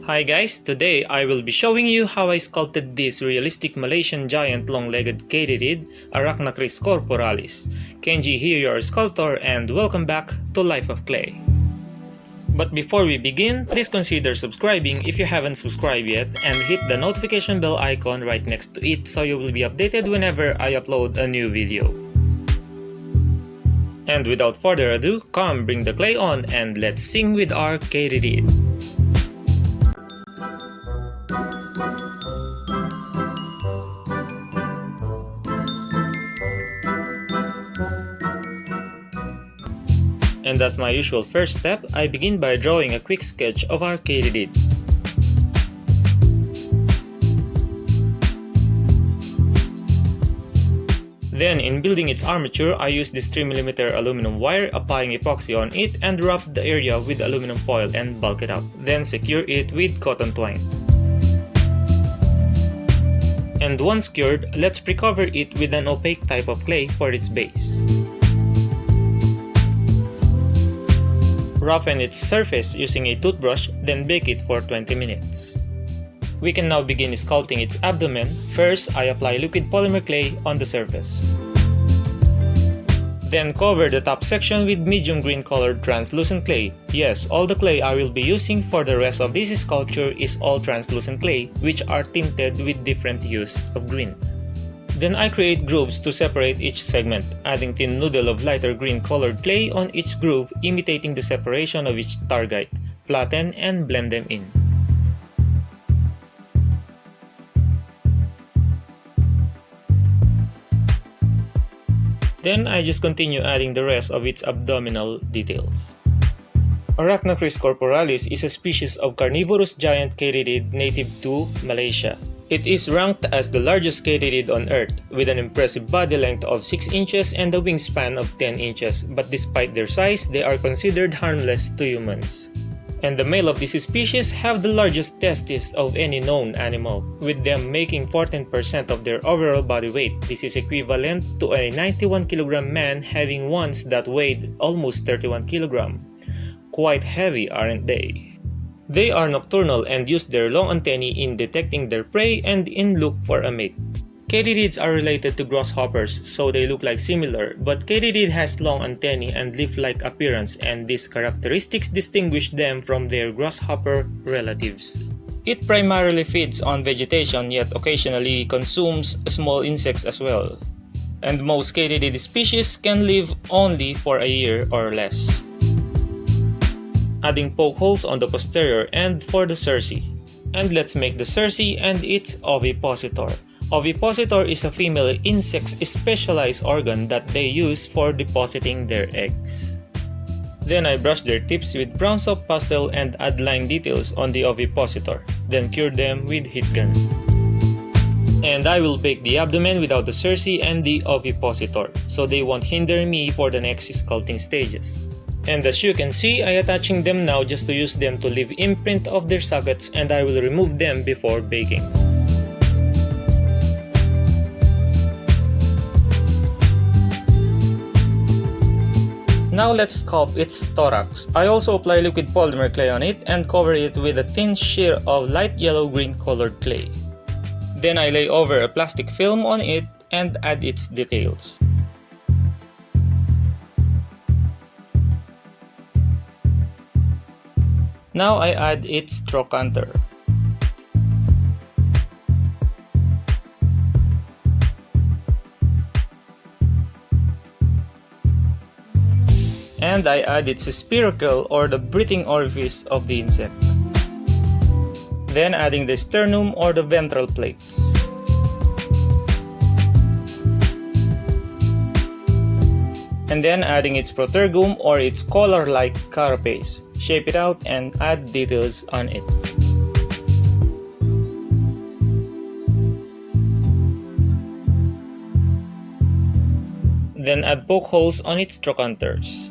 Hi guys, today I will be showing you how I sculpted this realistic Malaysian giant long-legged Katydid, Arachnacris corporalis. Kenji here, your sculptor, and welcome back to Life of Clay. But before we begin, please consider subscribing if you haven't subscribed yet and hit the notification bell icon right next to it so you will be updated whenever I upload a new video. And without further ado, come bring the clay on and let's sing with our Katydid. And as my usual first step, I begin by drawing a quick sketch of our Katydid. Then, in building its armature, I used this 3mm aluminum wire, applying epoxy on it and wrap the area with aluminum foil and bulk it up. Then secure it with cotton twine. And once cured, let's pre-cover it with an opaque type of clay for its base. Roughen its surface using a toothbrush, then bake it for 20 minutes. We can now begin sculpting its abdomen. First, I apply liquid polymer clay on the surface. Then cover the top section with medium green colored translucent clay. Yes, all the clay I will be using for the rest of this sculpture is all translucent clay, which are tinted with different hues of green. Then I create grooves to separate each segment, adding thin noodle of lighter green colored clay on each groove, imitating the separation of each target. Flatten and blend them in. Then I just continue adding the rest of its abdominal details. Arachnacris corporalis is a species of carnivorous giant katydid native to Malaysia. It is ranked as the largest katydid on Earth, with an impressive body length of 6 inches and a wingspan of 10 inches, but despite their size, they are considered harmless to humans. And the male of this species have the largest testes of any known animal, with them making 14% of their overall body weight. This is equivalent to a 91 kg man having ones that weighed almost 31 kg. Quite heavy, aren't they? They are nocturnal and use their long antennae in detecting their prey and in look for a mate. Katydids are related to grasshoppers, so they look like similar, but Katydid has long antennae and leaf-like appearance, and these characteristics distinguish them from their grasshopper relatives. It primarily feeds on vegetation, yet occasionally consumes small insects as well. And most Katydid species can live only for a year or less. Adding poke holes on the posterior end for the cerci. And let's make the cerci and its ovipositor. Ovipositor is a female insect's specialized organ that they use for depositing their eggs. Then I brush their tips with brown soft pastel and add line details on the ovipositor, then cure them with heat gun. And I will bake the abdomen without the cerci and the ovipositor, so they won't hinder me for the next sculpting stages. And as you can see, I attaching them now just to use them to leave imprint of their sockets, and I will remove them before baking. Now let's sculpt its thorax. I also apply liquid polymer clay on it and cover it with a thin sheer of light yellow-green colored clay. Then I lay over a plastic film on it and add its details. Now I add its trochanter. And I add its spiracle or the breathing orifice of the insect. Then adding the sternum or the ventral plates. And then adding its protergum or its collar-like carapace. Shape it out and add details on it. Then add poke holes on its trochanters.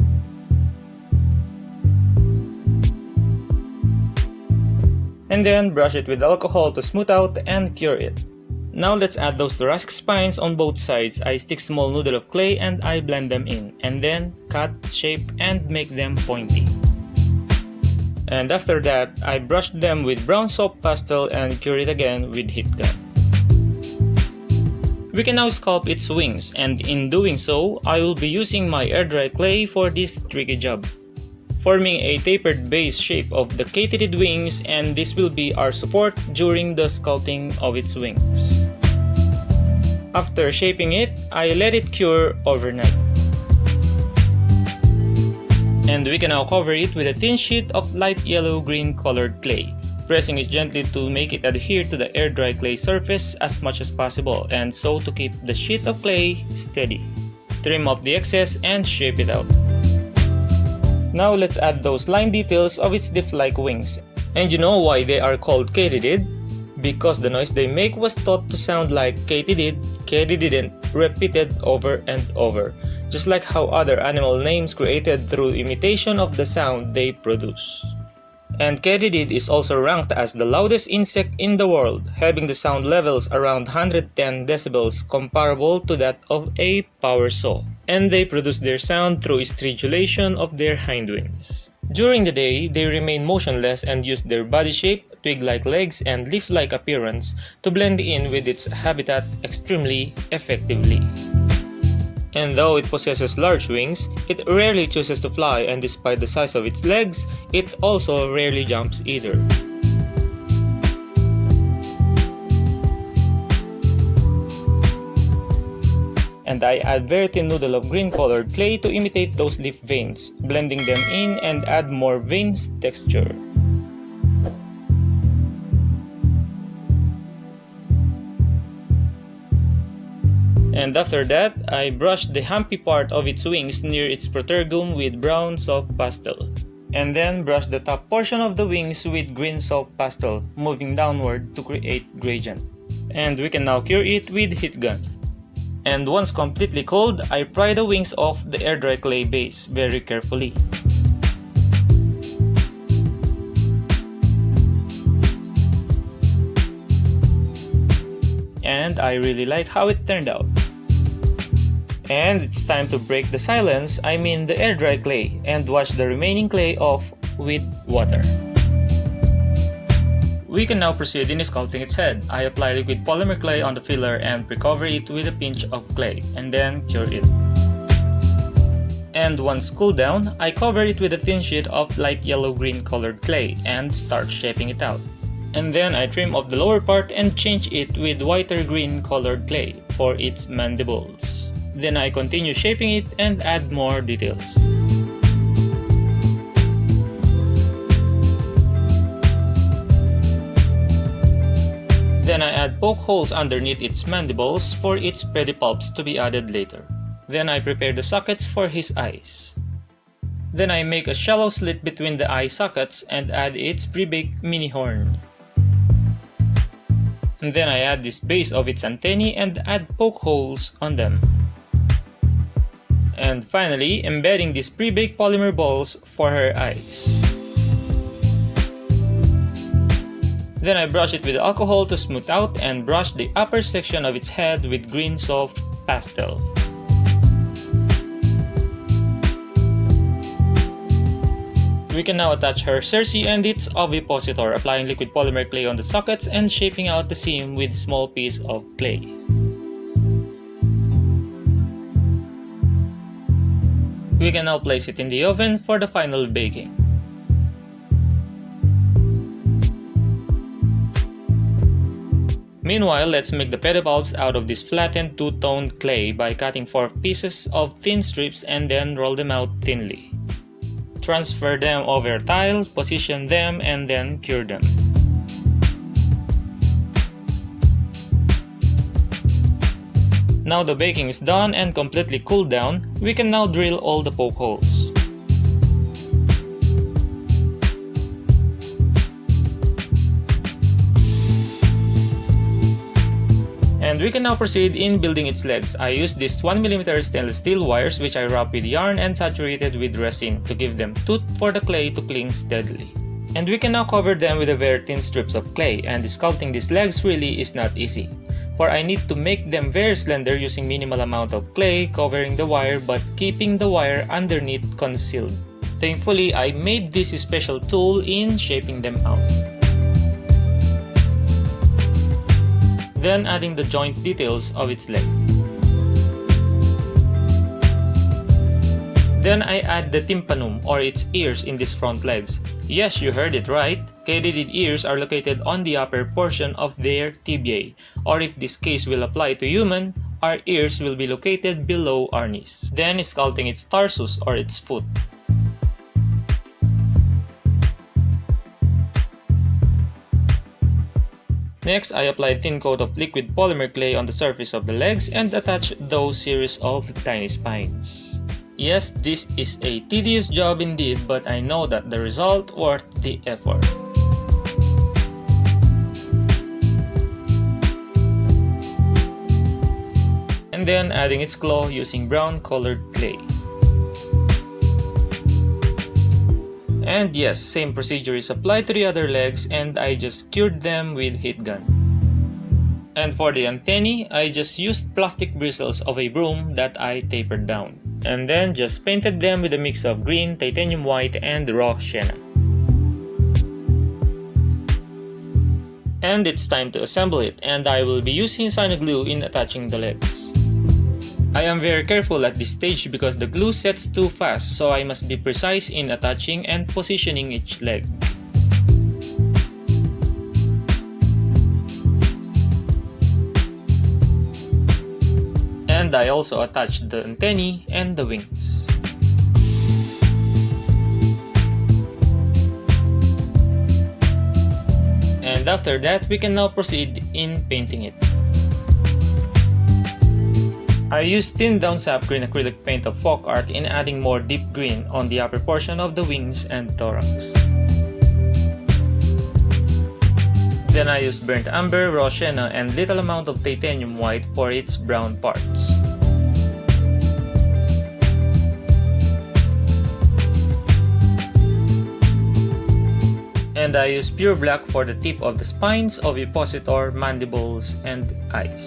And then brush it with alcohol to smooth out and cure it. Now let's add those thoracic spines on both sides. I stick small noodle of clay and I blend them in, and then cut, shape, and make them pointy. And after that, I brushed them with brown soap pastel and cure it again with heat gun. We can now sculpt its wings, and in doing so, I will be using my air dry clay for this tricky job, forming a tapered base shape of the Katydid wings, and this will be our support during the sculpting of its wings. After shaping it, I let it cure overnight. And we can now cover it with a thin sheet of light yellow-green colored clay, pressing it gently to make it adhere to the air dry clay surface as much as possible, and so to keep the sheet of clay steady. Trim off the excess and shape it out. Now let's add those line details of its leaf-like wings. And you know why they are called Katydid? Because the noise they make was thought to sound like Katydid, Katydidn't, repeated over and over, just like how other animal names created through imitation of the sound they produce. And Katydid is also ranked as the loudest insect in the world, having the sound levels around 110 decibels, comparable to that of a power saw. And they produce their sound through stridulation of their hindwings. During the day, they remain motionless and use their body shape, twig-like legs, and leaf-like appearance to blend in with its habitat extremely effectively. And though it possesses large wings, it rarely chooses to fly, and despite the size of its legs, it also rarely jumps either. And I add very thin noodle of green colored clay to imitate those leaf veins, blending them in and add more veins texture. And after that, I brushed the humpy part of its wings near its protergum with brown soft pastel. And then brush the top portion of the wings with green soft pastel, moving downward to create gradient. And we can now cure it with heat gun. And once completely cold, I pry the wings off the air dry clay base very carefully. And I really like how it turned out. And it's time to break the silence, I mean the air dry clay, and wash the remaining clay off with water. We can now proceed in sculpting its head. I apply liquid polymer clay on the filler and pre-cover it with a pinch of clay, and then cure it. And once cooled down, I cover it with a thin sheet of light yellow-green colored clay and start shaping it out. And then I trim off the lower part and change it with whiter green colored clay for its mandibles. Then I continue shaping it and add more details. Then I add poke holes underneath its mandibles for its pedipalps to be added later. Then I prepare the sockets for his eyes. Then I make a shallow slit between the eye sockets and add its pre-baked mini horn. And then I add this base of its antennae and add poke holes on them. And finally, embedding these pre-baked polymer balls for her eyes. Then I brush it with alcohol to smooth out and brush the upper section of its head with green soft pastel. We can now attach her cerci and its ovipositor, applying liquid polymer clay on the sockets and shaping out the seam with small piece of clay. We can now place it in the oven for the final baking. Meanwhile, let's make the pedipalps out of this flattened two-toned clay by cutting 4 pieces of thin strips and then roll them out thinly. Transfer them over a tile, position them, and then cure them. Now the baking is done and completely cooled down, we can now drill all the poke holes. And we can now proceed in building its legs. I use these 1mm stainless steel wires which I wrap with yarn and saturated with resin to give them tooth for the clay to cling steadily. And we can now cover them with a very thin strips of clay, and sculpting these legs really is not easy, for I need to make them very slender using minimal amount of clay covering the wire but keeping the wire underneath concealed. Thankfully, I made this special tool in shaping them out. Then adding the joint details of its leg. Then I add the tympanum or its ears in these front legs. Yes, you heard it right. Katydid ears are located on the upper portion of their tibiae, or if this case will apply to human, our ears will be located below our knees. Then sculpting its tarsus or its foot. Next, I apply a thin coat of liquid polymer clay on the surface of the legs and attach those series of tiny spines. Yes, this is a tedious job indeed, but I know that the result worth the effort. And then adding its claw using brown colored clay. And yes, same procedure is applied to the other legs, and I just cured them with heat gun. And for the antennae, I just used plastic bristles of a broom that I tapered down. And then just painted them with a mix of green, titanium white, and raw sienna. And it's time to assemble it, and I will be using Cyanoglue in attaching the legs. I am very careful at this stage because the glue sets too fast, so I must be precise in attaching and positioning each leg. And I also attached the antennae and the wings. And after that, we can now proceed in painting it. I used thinned down sap green acrylic paint of folk art in adding more deep green on the upper portion of the wings and thorax. Then I used burnt amber, raw sienna, and little amount of titanium white for its brown parts. And I used pure black for the tip of the spines, ovipositor, mandibles, and eyes.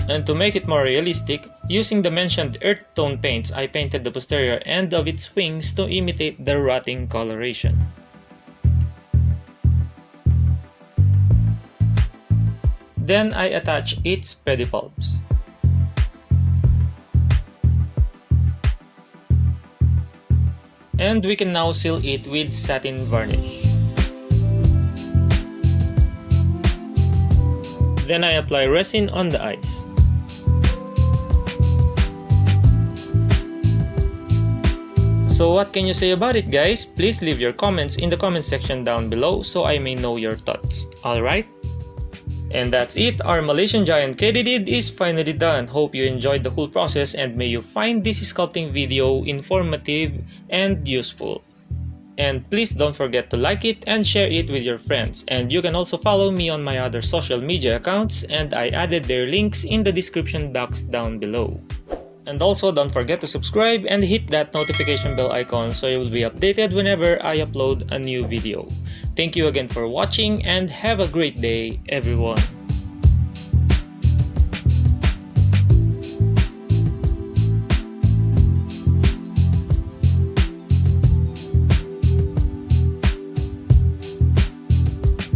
And to make it more realistic, using the mentioned earth tone paints, I painted the posterior end of its wings to imitate the rotting coloration. Then I attach its pedipalps. And we can now seal it with satin varnish. Then I apply resin on the eyes. So what can you say about it, guys? Please leave your comments in the comment section down below so I may know your thoughts. Alright? And that's it, our Malaysian giant Katydid is finally done. Hope you enjoyed the whole process and may you find this sculpting video informative and useful. And please don't forget to like it and share it with your friends. And you can also follow me on my other social media accounts, and I added their links in the description box down below. And also don't forget to subscribe and hit that notification bell icon so you will be updated whenever I upload a new video. Thank you again for watching and have a great day, everyone.